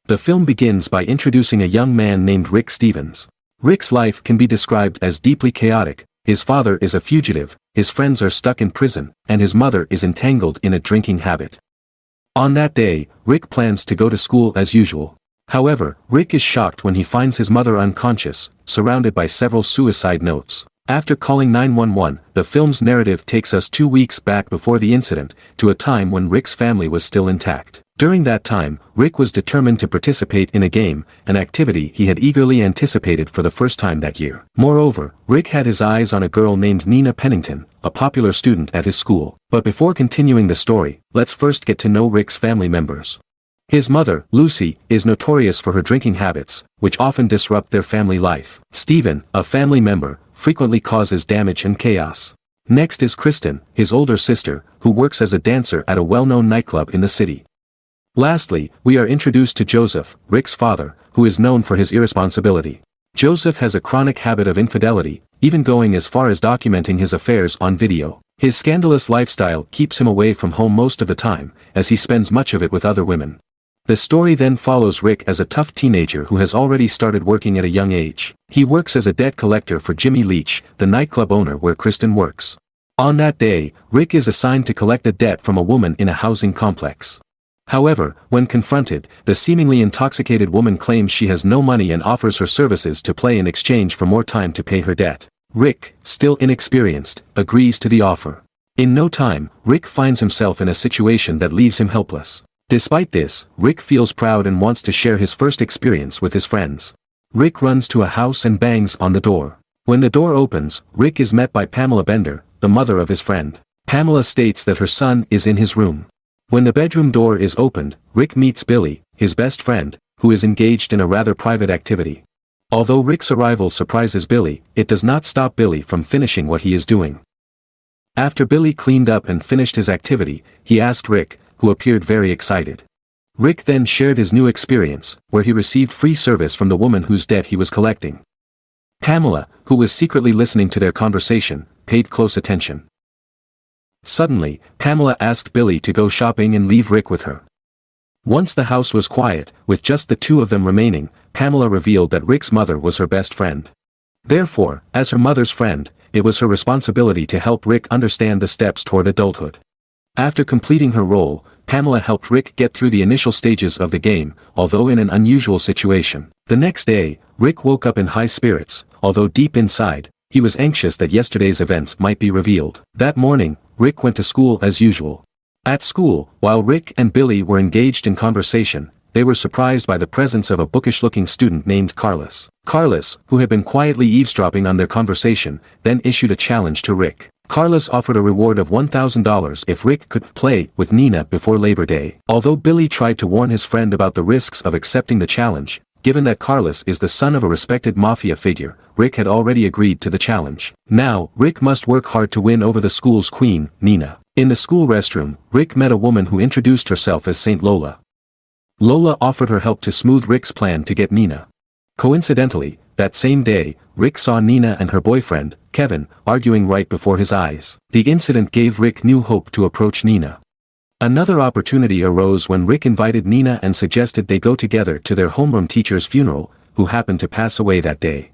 The film begins by introducing a young man named Rick Stevens. Rick's life can be described as deeply chaotic. His father is a fugitive, his friends are stuck in prison, and his mother is entangled in a drinking habit. On that day, Rick plans to go to school as usual. However, Rick is shocked when he finds his mother unconscious, surrounded by several suicide notes. After calling 911, the film's narrative takes us 2 weeks back before the incident, to a time when Rick's family was still intact. During that time, Rick was determined to participate in a game, an activity he had eagerly anticipated for the first time that year. Moreover, Rick had his eyes on a girl named Nina Pennington, a popular student at his school. But before continuing the story, let's first get to know Rick's family members. His mother, Lucy, is notorious for her drinking habits, which often disrupt their family life. Stephen, a family member, frequently causes damage and chaos. Next is Kristen, his older sister, who works as a dancer at a well-known nightclub in the city. Lastly, we are introduced to Joseph, Rick's father, who is known for his irresponsibility. Joseph has a chronic habit of infidelity, even going as far as documenting his affairs on video. His scandalous lifestyle keeps him away from home most of the time, as he spends much of it with other women. The story then follows Rick as a tough teenager who has already started working at a young age. He works as a debt collector for Jimmy Leach, the nightclub owner where Kristen works. On that day, Rick is assigned to collect a debt from a woman in a housing complex. However, when confronted, the seemingly intoxicated woman claims she has no money and offers her services to play in exchange for more time to pay her debt. Rick, still inexperienced, agrees to the offer. In no time, Rick finds himself in a situation that leaves him helpless. Despite this, Rick feels proud and wants to share his first experience with his friends. Rick runs to a house and bangs on the door. When the door opens, Rick is met by Pamela Bender, the mother of his friend. Pamela states that her son is in his room. When the bedroom door is opened, Rick meets Billy, his best friend, who is engaged in a rather private activity. Although Rick's arrival surprises Billy, it does not stop Billy from finishing what he is doing. After Billy cleaned up and finished his activity, he asked Rick, who appeared very excited. Rick then shared his new experience, where he received free service from the woman whose debt he was collecting. Pamela, who was secretly listening to their conversation, paid close attention. Suddenly, Pamela asked Billy to go shopping and leave Rick with her. Once the house was quiet, with just the two of them remaining, Pamela revealed that Rick's mother was her best friend. Therefore, as her mother's friend, it was her responsibility to help Rick understand the steps toward adulthood. After completing her role, Pamela helped Rick get through the initial stages of the game, although in an unusual situation. The next day, Rick woke up in high spirits, although deep inside, he was anxious that yesterday's events might be revealed. That morning, Rick went to school as usual. At school, while Rick and Billy were engaged in conversation, they were surprised by the presence of a bookish-looking student named Carlos. Carlos, who had been quietly eavesdropping on their conversation, then issued a challenge to Rick. Carlos offered a reward of $1,000 if Rick could play with Nina before Labor Day. Although Billy tried to warn his friend about the risks of accepting the challenge, given that Carlos is the son of a respected mafia figure, Rick had already agreed to the challenge. Now, Rick must work hard to win over the school's queen, Nina. In the school restroom, Rick met a woman who introduced herself as Saint Lola. Lola offered her help to smooth Rick's plan to get Nina. Coincidentally, that same day, Rick saw Nina and her boyfriend, Kevin, arguing right before his eyes. The incident gave Rick new hope to approach Nina. Another opportunity arose when Rick invited Nina and suggested they go together to their homeroom teacher's funeral, who happened to pass away that day.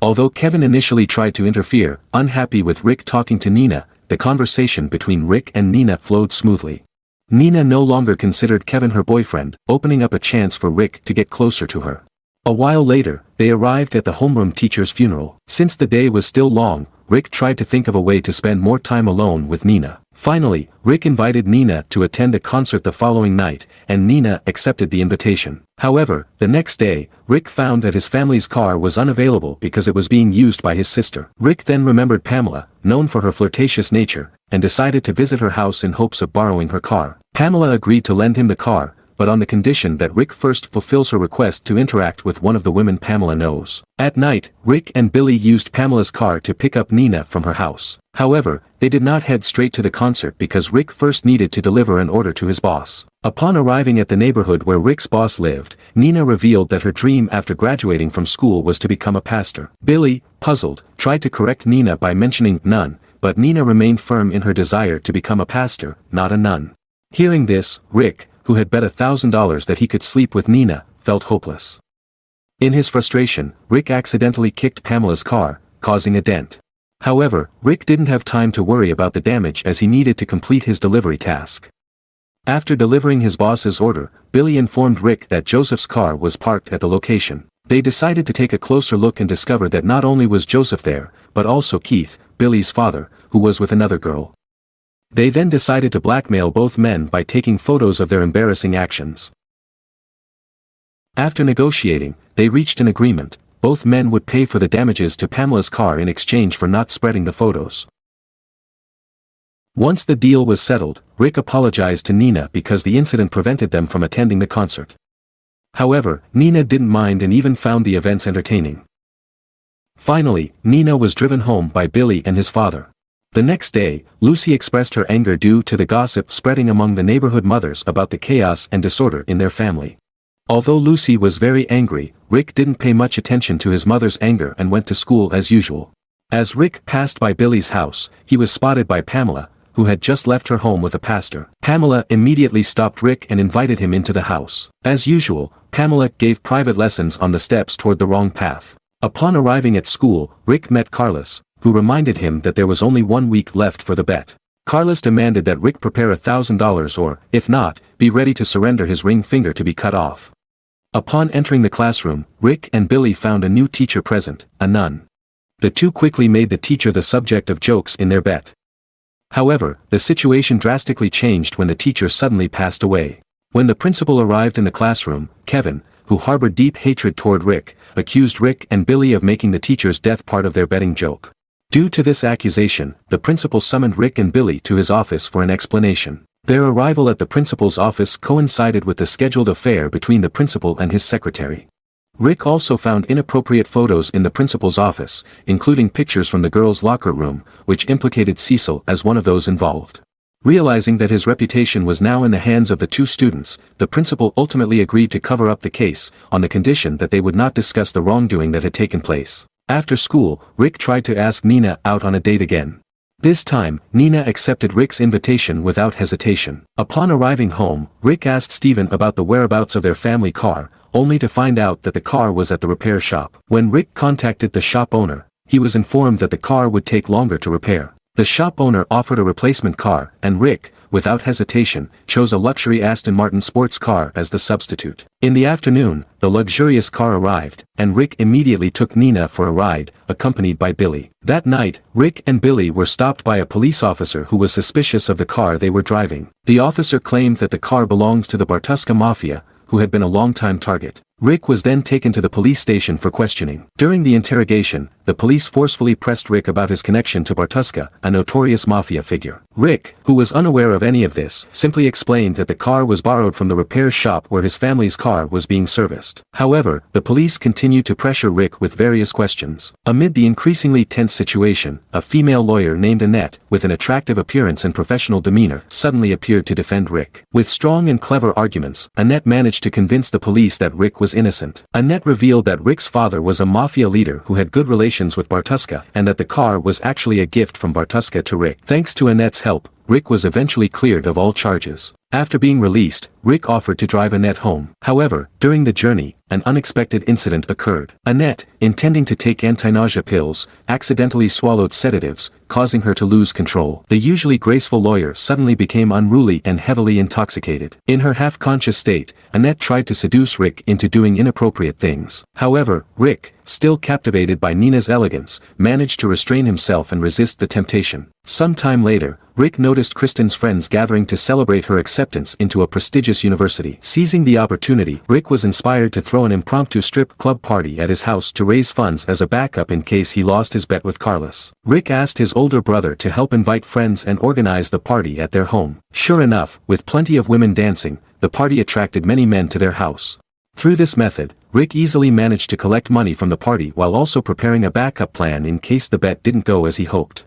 Although Kevin initially tried to interfere, unhappy with Rick talking to Nina, the conversation between Rick and Nina flowed smoothly. Nina no longer considered Kevin her boyfriend, opening up a chance for Rick to get closer to her. A while later, they arrived at the homeroom teacher's funeral. Since the day was still long, Rick tried to think of a way to spend more time alone with Nina. Finally, Rick invited Nina to attend a concert the following night, and Nina accepted the invitation. However, the next day, Rick found that his family's car was unavailable because it was being used by his sister. Rick then remembered Pamela, known for her flirtatious nature, and decided to visit her house in hopes of borrowing her car. Pamela agreed to lend him the car, but on the condition that Rick first fulfills her request to interact with one of the women Pamela knows. At night, Rick and Billy used Pamela's car to pick up Nina from her house. However, they did not head straight to the concert because Rick first needed to deliver an order to his boss. Upon arriving at the neighborhood where Rick's boss lived, Nina revealed that her dream after graduating from school was to become a pastor. Billy, puzzled, tried to correct Nina by mentioning nun, but Nina remained firm in her desire to become a pastor, not a nun. Hearing this, Rick, who had bet $1,000 that he could sleep with Nina, felt hopeless. In his frustration, Rick accidentally kicked Pamela's car, causing a dent. However, Rick didn't have time to worry about the damage as he needed to complete his delivery task. After delivering his boss's order, Billy informed Rick that Joseph's car was parked at the location. They decided to take a closer look and discovered that not only was Joseph there, but also Keith, Billy's father, who was with another girl. They then decided to blackmail both men by taking photos of their embarrassing actions. After negotiating, they reached an agreement. Both men would pay for the damages to Pamela's car in exchange for not spreading the photos. Once the deal was settled, Rick apologized to Nina because the incident prevented them from attending the concert. However, Nina didn't mind and even found the events entertaining. Finally, Nina was driven home by Billy and his father. The next day, Lucy expressed her anger due to the gossip spreading among the neighborhood mothers about the chaos and disorder in their family. Although Lucy was very angry, Rick didn't pay much attention to his mother's anger and went to school as usual. As Rick passed by Billy's house, he was spotted by Pamela, who had just left her home with a pastor. Pamela immediately stopped Rick and invited him into the house. As usual, Pamela gave private lessons on the steps toward the wrong path. Upon arriving at school, Rick met Carlos, who reminded him that there was only 1 week left for the bet. Carlos demanded that Rick prepare $1,000 or, if not, be ready to surrender his ring finger to be cut off. Upon entering the classroom, Rick and Billy found a new teacher present, a nun. The two quickly made the teacher the subject of jokes in their bet. However, the situation drastically changed when the teacher suddenly passed away. When the principal arrived in the classroom, Kevin, who harbored deep hatred toward Rick, accused Rick and Billy of making the teacher's death part of their betting joke. Due to this accusation, the principal summoned Rick and Billy to his office for an explanation. Their arrival at the principal's office coincided with the scheduled affair between the principal and his secretary. Rick also found inappropriate photos in the principal's office, including pictures from the girls' locker room, which implicated Cecil as one of those involved. Realizing that his reputation was now in the hands of the two students, the principal ultimately agreed to cover up the case, on the condition that they would not discuss the wrongdoing that had taken place. After school, Rick tried to ask Nina out on a date again. This time, Nina accepted Rick's invitation without hesitation. Upon arriving home, Rick asked Steven about the whereabouts of their family car, only to find out that the car was at the repair shop. When Rick contacted the shop owner, he was informed that the car would take longer to repair. The shop owner offered a replacement car, and Rick, without hesitation, chose a luxury Aston Martin sports car as the substitute. In the afternoon, the luxurious car arrived, and Rick immediately took Nina for a ride, accompanied by Billy. That night, Rick and Billy were stopped by a police officer who was suspicious of the car they were driving. The officer claimed that the car belonged to the Bartuska Mafia, who had been a long-time target. Rick was then taken to the police station for questioning. During the interrogation, the police forcefully pressed Rick about his connection to Bartuska, a notorious mafia figure. Rick, who was unaware of any of this, simply explained that the car was borrowed from the repair shop where his family's car was being serviced. However, the police continued to pressure Rick with various questions. Amid the increasingly tense situation, a female lawyer named Annette, with an attractive appearance and professional demeanor, suddenly appeared to defend Rick. With strong and clever arguments, Annette managed to convince the police that Rick was innocent. Annette revealed that Rick's father was a mafia leader who had good relations with Bartuska, and that the car was actually a gift from Bartuska to Rick. Thanks to Annette's help, Rick was eventually cleared of all charges. After being released, Rick offered to drive Annette home. However, during the journey, an unexpected incident occurred. Annette, intending to take anti-nausea pills, accidentally swallowed sedatives, causing her to lose control. The usually graceful lawyer suddenly became unruly and heavily intoxicated. In her half-conscious state, Annette tried to seduce Rick into doing inappropriate things. However, Rick, still captivated by Nina's elegance, managed to restrain himself and resist the temptation. Some time later, Rick noticed Kristen's friends gathering to celebrate her acceptance into a prestigious university. Seizing the opportunity, Rick was inspired to throw an impromptu strip club party at his house to raise funds as a backup in case he lost his bet with Carlos. Rick asked his older brother to help invite friends and organize the party at their home. Sure enough, with plenty of women dancing, the party attracted many men to their house. Through this method, Rick easily managed to collect money from the party while also preparing a backup plan in case the bet didn't go as he hoped.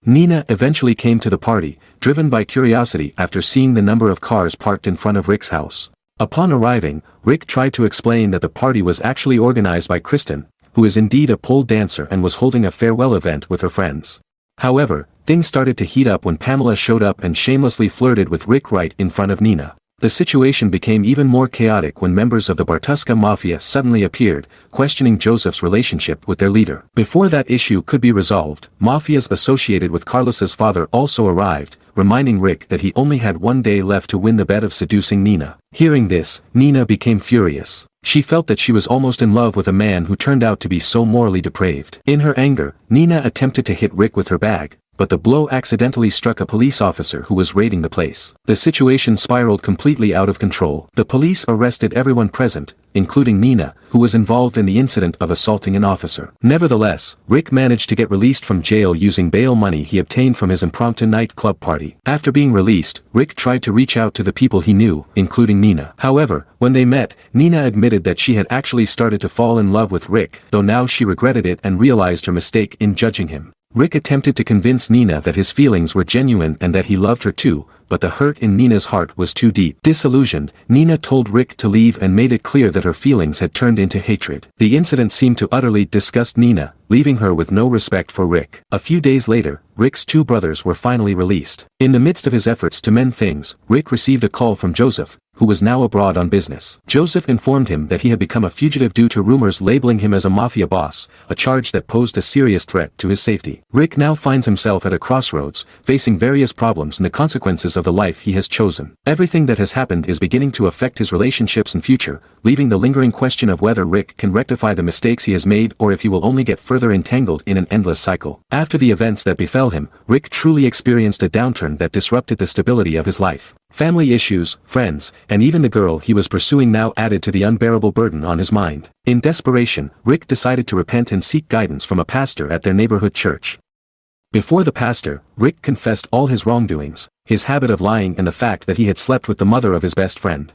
Nina eventually came to the party, driven by curiosity after seeing the number of cars parked in front of Rick's house. Upon arriving, Rick tried to explain that the party was actually organized by Kristen, who is indeed a pole dancer and was holding a farewell event with her friends. However, things started to heat up when Pamela showed up and shamelessly flirted with Rick right in front of Nina. The situation became even more chaotic when members of the Bartuska Mafia suddenly appeared, questioning Joseph's relationship with their leader. Before that issue could be resolved, mafias associated with Carlos's father also arrived, reminding Rick that he only had one day left to win the bet of seducing Nina. Hearing this, Nina became furious. She felt that she was almost in love with a man who turned out to be so morally depraved. In her anger, Nina attempted to hit Rick with her bag, but the blow accidentally struck a police officer who was raiding the place. The situation spiraled completely out of control. The police arrested everyone present, including Nina, who was involved in the incident of assaulting an officer. Nevertheless, Rick managed to get released from jail using bail money he obtained from his impromptu nightclub party. After being released, Rick tried to reach out to the people he knew, including Nina. However, when they met, Nina admitted that she had actually started to fall in love with Rick, though now she regretted it and realized her mistake in judging him. Rick attempted to convince Nina that his feelings were genuine and that he loved her too, but the hurt in Nina's heart was too deep. Disillusioned, Nina told Rick to leave and made it clear that her feelings had turned into hatred. The incident seemed to utterly disgust Nina, leaving her with no respect for Rick. A few days later, Rick's two brothers were finally released. In the midst of his efforts to mend things, Rick received a call from Joseph, who was now abroad on business. Joseph informed him that he had become a fugitive due to rumors labeling him as a mafia boss, a charge that posed a serious threat to his safety. Rick now finds himself at a crossroads, facing various problems and the consequences of the life he has chosen. Everything that has happened is beginning to affect his relationships and future, leaving the lingering question of whether Rick can rectify the mistakes he has made or if he will only get further entangled in an endless cycle. After the events that befell him, Rick truly experienced a downturn that disrupted the stability of his life. Family issues, friends, and even the girl he was pursuing now added to the unbearable burden on his mind. In desperation, Rick decided to repent and seek guidance from a pastor at their neighborhood church. Before the pastor, Rick confessed all his wrongdoings, his habit of lying and the fact that he had slept with the mother of his best friend.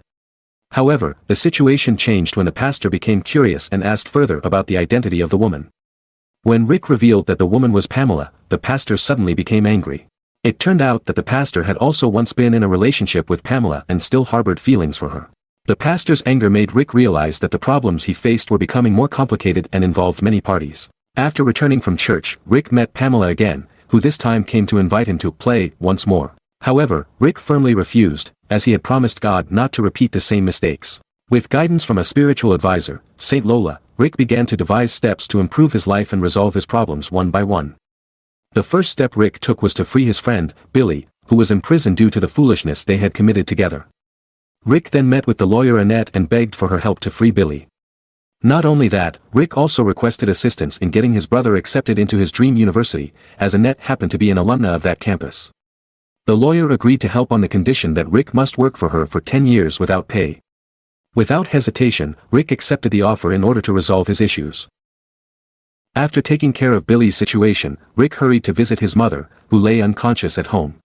However, the situation changed when the pastor became curious and asked further about the identity of the woman. When Rick revealed that the woman was Pamela, the pastor suddenly became angry. It turned out that the pastor had also once been in a relationship with Pamela and still harbored feelings for her. The pastor's anger made Rick realize that the problems he faced were becoming more complicated and involved many parties. After returning from church, Rick met Pamela again, who this time came to invite him to play once more. However, Rick firmly refused, as he had promised God not to repeat the same mistakes. With guidance from a spiritual advisor, Saint Lola, Rick began to devise steps to improve his life and resolve his problems one by one. The first step Rick took was to free his friend, Billy, who was imprisoned due to the foolishness they had committed together. Rick then met with the lawyer Annette and begged for her help to free Billy. Not only that, Rick also requested assistance in getting his brother accepted into his dream university, as Annette happened to be an alumna of that campus. The lawyer agreed to help on the condition that Rick must work for her for 10 years without pay. Without hesitation, Rick accepted the offer in order to resolve his issues. After taking care of Billy's situation, Rick hurried to visit his mother, who lay unconscious at home.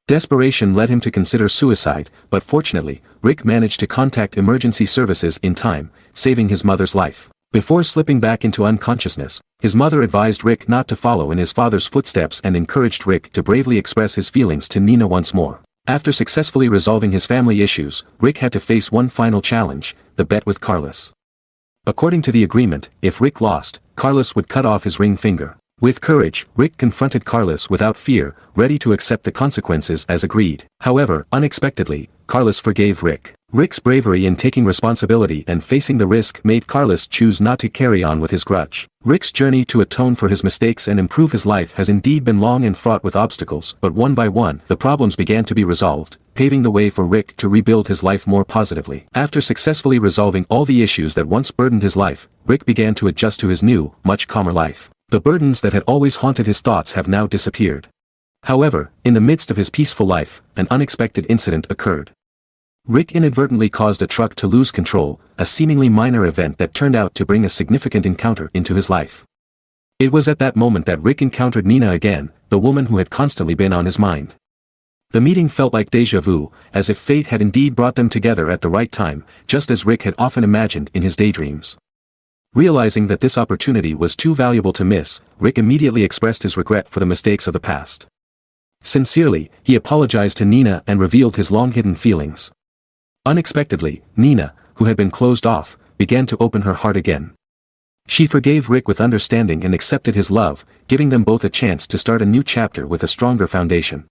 Desperation led him to consider suicide, but fortunately, Rick managed to contact emergency services in time, saving his mother's life. Before slipping back into unconsciousness, his mother advised Rick not to follow in his father's footsteps and encouraged Rick to bravely express his feelings to Nina once more. After successfully resolving his family issues, Rick had to face one final challenge, the bet with Carlos. According to the agreement, if Rick lost, Carlos would cut off his ring finger. With courage, Rick confronted Carlos without fear, ready to accept the consequences as agreed. However, unexpectedly, Carlos forgave Rick. Rick's bravery in taking responsibility and facing the risk made Carlos choose not to carry on with his grudge. Rick's journey to atone for his mistakes and improve his life has indeed been long and fraught with obstacles, but one by one, the problems began to be resolved, paving the way for Rick to rebuild his life more positively. After successfully resolving all the issues that once burdened his life, Rick began to adjust to his new, much calmer life. The burdens that had always haunted his thoughts have now disappeared. However, in the midst of his peaceful life, an unexpected incident occurred. Rick inadvertently caused a truck to lose control, a seemingly minor event that turned out to bring a significant encounter into his life. It was at that moment that Rick encountered Nina again, the woman who had constantly been on his mind. The meeting felt like déjà vu, as if fate had indeed brought them together at the right time, just as Rick had often imagined in his daydreams. Realizing that this opportunity was too valuable to miss, Rick immediately expressed his regret for the mistakes of the past. Sincerely, he apologized to Nina and revealed his long-hidden feelings. Unexpectedly, Nina, who had been closed off, began to open her heart again. She forgave Rick with understanding and accepted his love, giving them both a chance to start a new chapter with a stronger foundation.